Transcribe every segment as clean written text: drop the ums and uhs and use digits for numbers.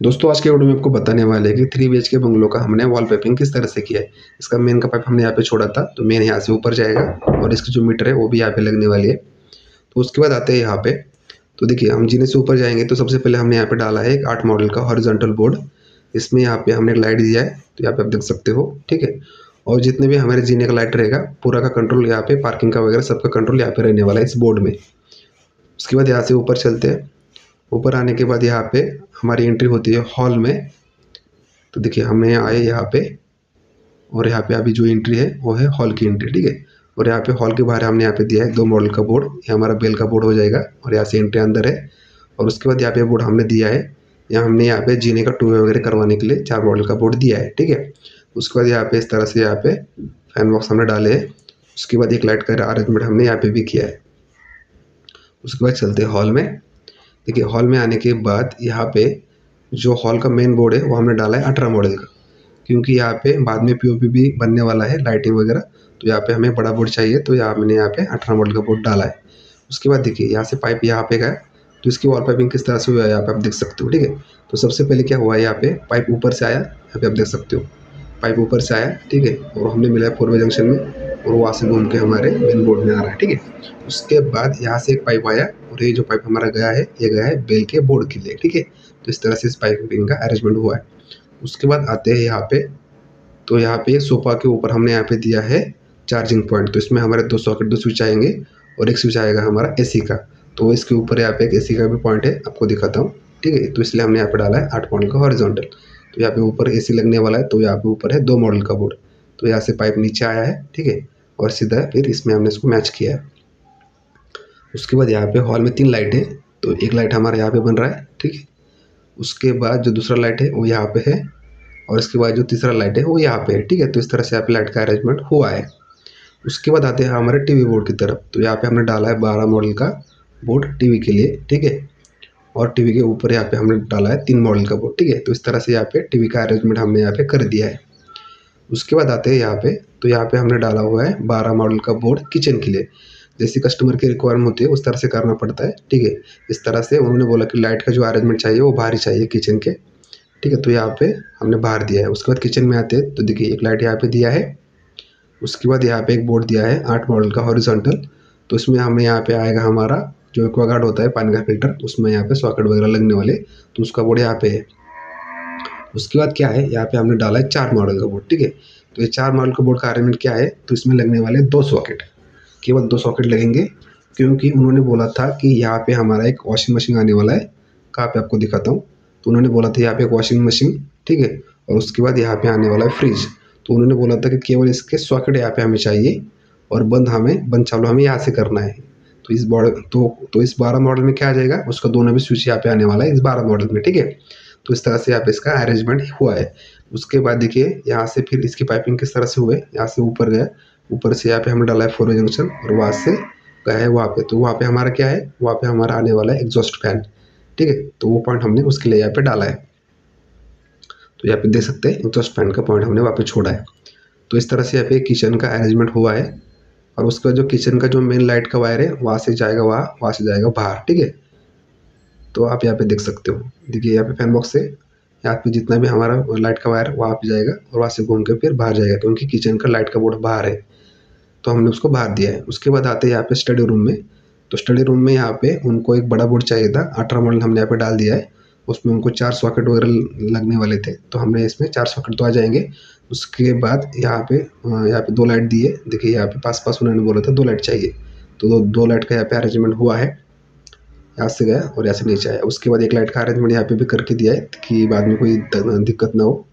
दोस्तों आज के वीडियो में आपको बताने वाले हैं कि 3 बीएचके बंगलो का हमने वॉलपेपरिंग किस तरह से किया है। इसका मेन का पाइप हमने यहाँ पे छोड़ा था, तो मेन यहाँ से ऊपर जाएगा और इसकी जो मीटर है वो भी यहाँ पे लगने वाली है। तो उसके बाद आते हैं यहाँ पे। तो देखिए हम जीने से ऊपर जाएंगे तो सबसे पहले हमने यहाँ पे डाला है एक 8 मॉडल का हॉरिजॉन्टल बोर्ड। इसमें यहाँ पे हमने एक लाइट दिया है, तो यहाँ पे आप देख सकते हो, ठीक है। और जितने भी हमारे जीने का लाइट रहेगा पूरा का कंट्रोल यहाँ पे, पार्किंग का वगैरह सबका कंट्रोल यहाँ पे रहने वाला है इस बोर्ड में। उसके बाद यहाँ से ऊपर चलते हैं। ऊपर आने के बाद यहाँ पे हमारी एंट्री होती है हॉल में। तो देखिए हमने आए यहाँ पे, और यहाँ पे अभी जो एंट्री है वो है हॉल की एंट्री, ठीक है। और यहाँ पे हॉल के बाहर हमने यहाँ पे दिया है 2 मॉडल का बोर्ड, ये हमारा बेल का बोर्ड हो जाएगा और यहाँ से एंट्री अंदर है। और उसके बाद यहाँ पे बोर्ड हमने दिया है, हमने यहाँ पे जीने का टू वे वगैरह करवाने के लिए 4 मॉडल का बोर्ड दिया है, ठीक है। उसके बाद यहाँ पे इस तरह से यहाँ पे फैन बॉक्स हमने डाले है। उसके बाद एक लाइट का अरेंजमेंट हमने यहाँ पे भी किया है। उसके बाद चलते हैं हॉल में। देखिए हॉल में आने के बाद यहाँ पे जो हॉल का मेन बोर्ड है वो हमने डाला है 18 मॉडल का, क्योंकि यहाँ पे बाद में पीओपी भी बनने वाला है, लाइटिंग वगैरह। तो यहाँ पे हमें बड़ा बोर्ड चाहिए, तो मैंने यहाँ पे 18 मॉडल का बोर्ड डाला है। उसके बाद देखिए यहाँ से पाइप यहाँ पे गया, तो इसकी वॉल पाइपिंग किस तरह से हुआ है यहाँ पे आप देख सकते हो, ठीक है। तो सबसे पहले क्या हुआ है, यहाँ पे पाइप ऊपर से आया, यहाँ पे आप देख सकते हो पाइप ऊपर से आया, ठीक है। और हमने मिलाया पूर्व जंक्शन में, और वहाँ से घूम के हमारे मेन बोर्ड में आ रहा है, ठीक है। उसके बाद यहाँ से एक पाइप आया, और ये जो पाइप हमारा गया है ये गया है बेल के बोर्ड के लिए, ठीक है। तो इस तरह से इस पाइपिंग का अरेंजमेंट हुआ है। उसके बाद आते हैं यहाँ पे। तो यहाँ पे सोफा के ऊपर हमने यहाँ पे दिया है चार्जिंग पॉइंट। तो इसमें हमारे 2 सॉकेट 2 स्विच आएंगे, और एक स्विच आएगा हमारा एसी का। तो इसके ऊपर यहाँ पे एक एसी का भी पॉइंट है, आपको दिखाता हूँ, ठीक है। तो इसलिए हमने यहाँ पे डाला है 8 मॉडल का हॉरिजॉन्टल। तो यहाँ पे ऊपर एसी लगने वाला है, तो यहाँ पे ऊपर है 2 मॉडल का बोर्ड। तो यहाँ से पाइप नीचे आया है, ठीक है, और सीधा फिर इसमें हमने इसको मैच किया है। उसके बाद यहाँ पे हॉल में 3 लाइट है, तो एक लाइट हमारा यहाँ पे बन रहा है, ठीक है। उसके बाद जो दूसरा लाइट है वो यहाँ पे है, और इसके बाद जो तीसरा लाइट है वो यहाँ पे है, ठीक है। तो इस तरह से यहाँ पे लाइट का अरेंजमेंट हुआ है। उसके बाद आते हैं हमारे टीवी बोर्ड की तरफ। तो यहाँ पे हमने डाला है 12 मॉडल का बोर्ड टीवी के लिए, ठीक है। और टीवी के ऊपर यहाँ पे हमने डाला है 3 मॉडल का बोर्ड, ठीक है। तो इस तरह से यहाँ पे टीवी का अरेंजमेंट हमने यहाँ पे कर दिया है। उसके बाद आते हैं यहाँ पे। तो यहाँ पे हमने डाला हुआ है 12 मॉडल का बोर्ड किचन के लिए। जैसी कस्टमर की रिक्वायरमेंट होती है उस तरह से करना पड़ता है, ठीक है। इस तरह से उन्होंने बोला कि लाइट का जो अरेंजमेंट चाहिए वो बाहर ही चाहिए किचन के, ठीक है। तो यहाँ पे हमने बाहर दिया है। उसके बाद किचन में आते हैं, तो देखिए एक लाइट यहाँ पे दिया है। उसके बाद यहाँ पे एक बोर्ड दिया है 8 मॉडल का हॉरिजॉन्टल। तो इसमें हमें यहाँ पे आएगा हमारा जो एक्वागार्ड होता है पानी का फिल्टर, उसमें यहाँ पे सॉकेट वगैरह लगने वाले, तो उसका बोर्ड यहाँ पे है। उसके बाद क्या है, यहाँ पे हमने डाला है 4 मॉडल का बोर्ड, ठीक है। तो ये 4 मॉडल का बोर्ड का अरेंजमेंट क्या है, तो इसमें लगने वाले 2 सॉकेट, केवल 2 सॉकेट लगेंगे, क्योंकि उन्होंने बोला था कि यहाँ पे हमारा एक वॉशिंग मशीन आने वाला है। कहाँ पे आपको दिखाता हूँ। तो उन्होंने बोला था यहाँ पे एक वॉशिंग मशीन, ठीक है। और उसके बाद यहाँ पे आने वाला है फ्रिज। तो उन्होंने बोला था कि केवल इसके सॉकेट यहाँ पे हमें चाहिए, और बंद चालू हमें यहाँ से करना है। तो इस बॉर्डर तो इस 12 मॉडल में क्या आ जाएगा, उसका दोनों भी स्विच यहाँ पे आने वाला है इस 12 मॉडल में, ठीक है। तो इस तरह से यहाँ पे इसका अरेंजमेंट हुआ है। उसके बाद देखिए यहाँ से फिर इसकी पाइपिंग किस तरह से हुए, यहाँ से ऊपर गया, ऊपर से यहाँ पे हमने डाला है 4 जंक्शन, और वहाँ से गया है वहाँ पे। तो वहाँ पे हमारा क्या है, वहाँ पे हमारा आने वाला है एग्जॉस्ट फैन, ठीक है। तो वो पॉइंट हमने उसके लिए यहाँ पे डाला है। तो यहाँ पे देख सकते हैं एग्जॉस्ट फैन का पॉइंट हमने वहाँ पे छोड़ा है। तो इस तरह से यहाँ पे किचन का अरेंजमेंट हुआ है। और उसके बाद जो किचन का जो मेन लाइट का वायर है वहाँ से जाएगा वहाँ से जाएगा बाहर, ठीक है। तो आप यहाँ पे देख सकते हो, देखिए यहाँ पे फैन बॉक्स से यहाँ पे जितना भी हमारा लाइट का वायर वहाँ पे जाएगा, और वहाँ से घूम के फिर बाहर जाएगा, क्योंकि किचन का लाइट का बोर्ड बाहर है, तो हमने उसको बाहर दिया है। उसके बाद आते हैं यहाँ पे स्टडी रूम में। तो स्टडी रूम में यहाँ पे उनको एक बड़ा बोर्ड चाहिए था, 18 मॉडल हमने यहाँ पे डाल दिया है। उसमें उनको 4 सॉकेट वगैरह लगने वाले थे, तो हमने इसमें 4 सॉकेट तो आ जाएंगे। उसके बाद यहाँ पे 2 लाइट दिए। देखिए यहाँ पे पास उन्होंने बोला था 2 लाइट चाहिए, तो 2 लाइट का यहाँ पे अरेंजमेंट हुआ है। यहाँ से गया और यहाँ से नीचे आया। उसके बाद एक लाइट का अरेंजमेंट यहाँ पे भी करके दिया है कि बाद में कोई दिक्कत ना हो।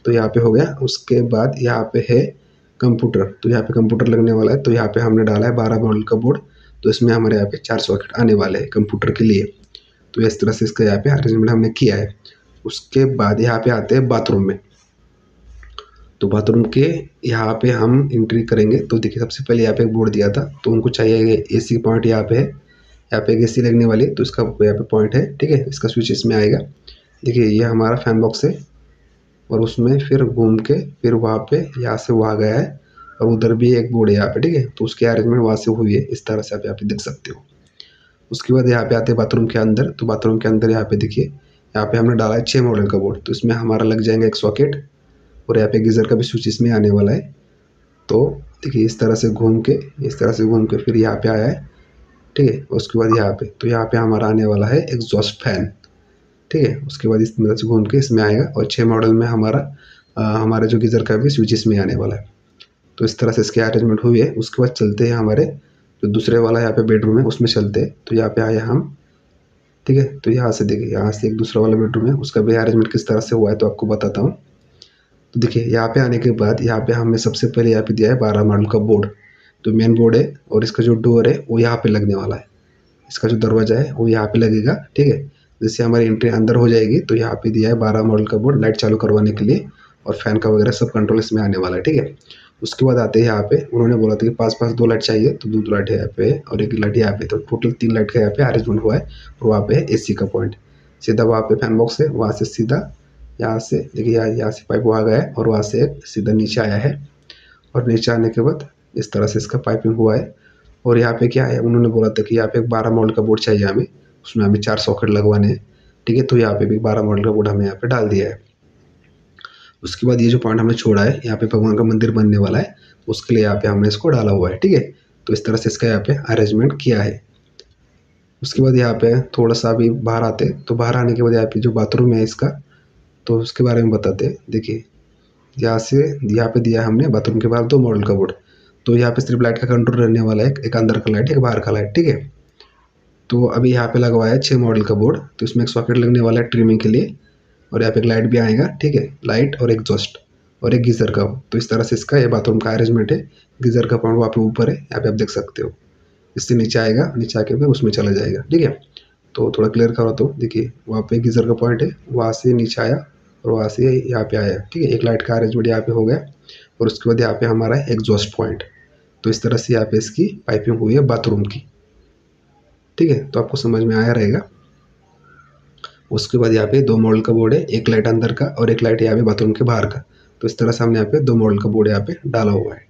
तो यहाँ पे हो गया। उसके बाद यहाँ पे है कंप्यूटर। तो यहाँ पे कंप्यूटर लगने वाला है, तो यहाँ पे हमने डाला है 12 मॉडल का बोर्ड। तो इसमें हमारे यहाँ पे 4 सॉकेट आने वाले हैं कंप्यूटर के लिए। तो इस तरह से इसका यहाँ पे अरेंजमेंट हमने किया है। उसके बाद यहाँ पे आते हैं बाथरूम में। तो बाथरूम के यहाँ पे हम एंट्री करेंगे। तो देखिए सबसे पहले यहाँ पे एक बोर्ड दिया था, तो उनको चाहिए एसी पॉइंट यहाँ पे है। यहाँ पे एक एसी लगने वाली है, तो इसका यहाँ पे पॉइंट है, ठीक है। इसका स्विच इसमें आएगा। देखिए ये हमारा फैन बॉक्स है, और उसमें फिर घूम के फिर वहाँ पे यहाँ से वहाँ गया है, और उधर भी एक बोर्ड है यहाँ पे, ठीक है। तो उसकी अरेंजमेंट वहाँ से हुई है, इस तरह से आप यहाँ पे देख सकते हो। उसके बाद यहाँ पे आते हैं बाथरूम के अंदर। तो बाथरूम के अंदर यहाँ पे देखिए यहाँ पे हमने डाला है 6 मॉडल का बोर्ड, तो इसमें हमारा लग जाएगा एक सॉकेट और यहाँ पे गीज़र का भी स्विच इसमें आने वाला है। तो देखिए इस तरह से घूम के, इस तरह से घूम के फिर यहाँ पे आया है, ठीक है। उसके बाद यहाँ पे, तो यहाँ पे हमारा आने वाला है एग्जॉस्ट फैन, ठीक है। उसके बाद इस मदद से घूम के इसमें आएगा और 6 मॉडल में हमारा जो गीज़र का भी स्विच इसमें आने वाला है। तो इस तरह से इसकी अरेंजमेंट हुई है। उसके बाद चलते हैं हमारे जो दूसरे वाला यहाँ पे बेडरूम है उसमें चलते हैं। तो यहाँ पे आए हम, ठीक है। तो यहाँ से देखिए, यहाँ से एक दूसरा वाला बेडरूम है, उसका भी अरेंजमेंट किस तरह से हुआ है तो आपको बताता हूँ। तो देखिए यहाँ पे आने के बाद यहाँ पे हमने सबसे पहले यहाँ पे दिया है 12 मॉडल का बोर्ड। तो मेन बोर्ड है और इसका जो डोर है वो यहाँ पे लगने वाला है। इसका जो दरवाजा है वो यहाँ पे लगेगा, ठीक है। जैसे हमारी एंट्री अंदर हो जाएगी तो यहाँ पे दिया है 12 मॉडल का बोर्ड लाइट चालू करवाने के लिए, और फैन का वगैरह सब कंट्रोल इसमें आने वाला है, ठीक है। उसके बाद आते हैं यहाँ पे, उन्होंने बोला था कि पास-पास 2 लाइट चाहिए, तो 2 लाइट यहाँ पे है और 1 लाइट यहाँ पे, तो टोटल 3 लाइट का यहाँ पे अरेंजमेंट हुआ है। और वहाँ पे है एसी का पॉइंट, सीधा वहाँ पे फैन बॉक्स है, वहाँ से सीधा यहाँ से देखिए, यहाँ से पाइप वहाँ गया है और वहाँ से सीधा नीचे आया है। और नीचे आने के बाद इस तरह से इसका पाइपिंग हुआ है। और यहाँ पे क्या है, उन्होंने बोला था कि यहाँ पे 12 मॉडल का बोर्ड चाहिए हमें, उसमें हमें 4 सॉकेट लगवाने हैं, ठीक है। तो यहाँ पे भी 12 मॉडल का बोर्ड हमने यहाँ पे डाल दिया है। उसके बाद ये जो पॉइंट हमने छोड़ा है, यहाँ पे भगवान का मंदिर बनने वाला है, उसके लिए यहाँ पे हमने इसको डाला हुआ है, ठीक है। तो इस तरह से इसका यहाँ पे अरेंजमेंट किया है। उसके बाद यहाँ पे थोड़ा सा अभी बाहर आते, तो बाहर आने के बाद यहाँ पे जो बाथरूम है इसका, तो उसके बारे में बताते। देखिए यहाँ से, यहाँ पे दिया है हमने बाथरूम के बाहर 2 मॉडल का बोर्ड। तो यहाँ पे सिर्फ लाइट का कंट्रोल रहने वाला है, एक अंदर का लाइट, एक बाहर का लाइट, ठीक है। तो अभी यहाँ पे लगवाया है 6 मॉडल का बोर्ड, तो इसमें एक सॉकेट लगने वाला है ट्रिमिंग के लिए, और यहाँ पे एक लाइट भी आएगा, ठीक है। लाइट और एग्जॉस्ट और एक गीज़र का। तो इस तरह से इसका ये बाथरूम का अरेंजमेंट है। गीज़र का पॉइंट वहाँ पे ऊपर है, यहाँ पे आप देख सकते हो। इससे नीचे आएगा, नीचे आके फिर उसमें चला जाएगा, ठीक है। तो थोड़ा क्लियर करो, तो देखिए वहाँ पे गीज़र का पॉइंट है, वहाँ से नीचे आया और वहाँ से यहाँ पे आया, ठीक है। एक लाइट का अरेंजमेंट यहाँ पे हो गया। और उसके बाद यहाँ पे हमारा है एग्जॉस्ट पॉइंट। तो इस तरह से यहाँ पे इसकी पाइपिंग हुई है बाथरूम की, ठीक है। तो आपको समझ में आया रहेगा। उसके बाद यहाँ पे 2 मॉडल का बोर्ड है, एक लाइट अंदर का और एक लाइट यहाँ पे बाथरूम के बाहर का। तो इस तरह से हमने यहाँ पे 2 मॉडल का बोर्ड यहाँ पे डाला हुआ है।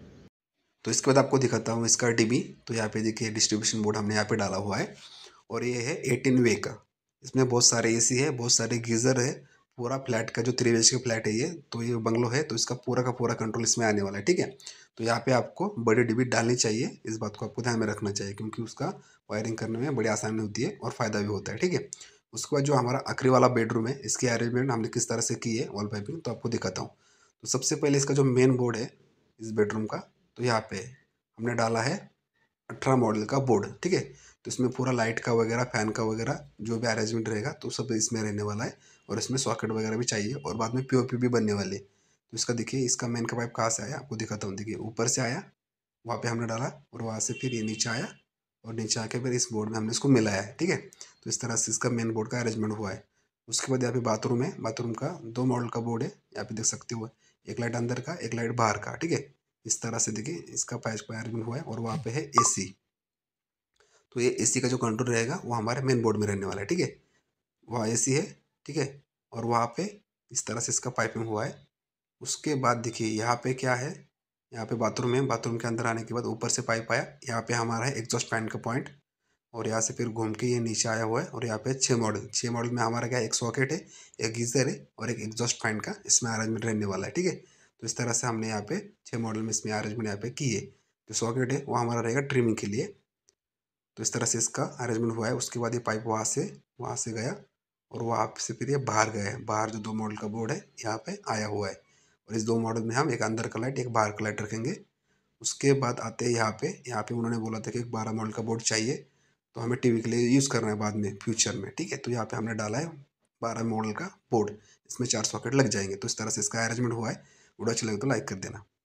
तो इसके बाद आपको दिखाता हूँ इसका डीबी। तो यहाँ पे देखिए डिस्ट्रीब्यूशन बोर्ड हमने यहाँ पे डाला हुआ है और ये है 18 वे का। इसमें बहुत सारे एसी है, बहुत सारे गीज़र है। पूरा फ्लैट का जो 3 BHK फ्लैट है ये, तो ये बंगलो है, तो इसका पूरा का पूरा कंट्रोल इसमें आने वाला है, ठीक है। तो यहाँ पे आपको बड़ी डीबी डालनी चाहिए, इस बात को आपको ध्यान में रखना चाहिए, क्योंकि उसका वायरिंग करने में बड़ी आसानी होती है और फ़ायदा भी होता है, ठीक है। उसके बाद जो हमारा आखिरी वाला बेडरूम है, इसकी अरेंजमेंट हमने किस तरह से की है वॉल पाइपिंग, तो आपको दिखाता हूँ। तो सबसे पहले इसका जो मेन बोर्ड है इस बेडरूम का, तो यहाँ पे हमने डाला है 18 मॉडल का बोर्ड, ठीक है। तो इसमें पूरा लाइट का वगैरह, फैन का वगैरह जो भी अरेंजमेंट रहेगा तो सब इसमें रहने वाला है। और इसमें सॉकेट वगैरह भी चाहिए और बाद में पीओपी भी बनने वाली है। तो इसका देखिए, इसका मेन का पाइप कहाँ से आया आपको दिखाता हूँ। देखिए ऊपर से आया, वहाँ पे हमने डाला और वहाँ से फिर ये नीचे आया और नीचे आके फिर इस बोर्ड में हमने इसको मिलाया है, ठीक है। तो इस तरह से इसका मेन बोर्ड का अरेंजमेंट हुआ है। उसके बाद यहाँ पे बाथरूम है, बाथरूम का 2 मॉडल का बोर्ड है, यहाँ पे देख सकते हो। एक लाइट अंदर का, एक लाइट बाहर का, ठीक है। इस तरह से देखिए इसका पाइप का अरेंजमेंट हुआ है। और वहाँ पे है एसी, तो ये एसी का जो कंट्रोल रहेगा वो हमारे मेन बोर्ड में रहने वाला है, ठीक है। वहाँ एसी है, ठीक है। और वहाँ पे इस तरह से इसका पाइपिंग हुआ है। उसके बाद देखिए यहाँ पे क्या है, यहाँ पे बाथरूम है, बाथरूम के अंदर आने के बाद ऊपर से पाइप आया, यहाँ पे हमारा है एग्जॉस्ट फैन का पॉइंट। और यहाँ से फिर घूम के ये नीचे आया हुआ है। और यहाँ पे 6 मॉडल में हमारा क्या है, एक सॉकेट है, एक गीज़र है और एक एग्जॉस्ट फैन का इसमें अरेंजमेंट रहने वाला है, ठीक है। तो इस तरह से हमने यहाँ पे 6 मॉडल में इसमें अरेंजमेंट यहाँ पे की है। जो सॉकेट है वो हमारा रहेगा ट्रिमिंग के लिए। तो इस तरह से इसका अरेंजमेंट हुआ है। उसके बाद ये पाइप वहाँ से गया और वहाँ से फिर ये बाहर गया है। बाहर जो 2 मॉडल का बोर्ड है यहाँ पे आया हुआ है। और इस 2 मॉडल में हम एक अंदर का लाइट, एक बाहर का लाइट रखेंगे। उसके बाद आते हैं यहाँ पे उन्होंने बोला था कि एक 12 मॉडल का बोर्ड चाहिए, तो हमें टीवी के लिए यूज़ करना है बाद में फ्यूचर में, ठीक है। तो यहाँ पे हमने डाला है 12 मॉडल का बोर्ड, इसमें 4 सॉकेट लग जाएंगे। तो इस तरह से इसका अरेंजमेंट हुआ है। वीडियो अच्छा लगे तो लाइक कर देना।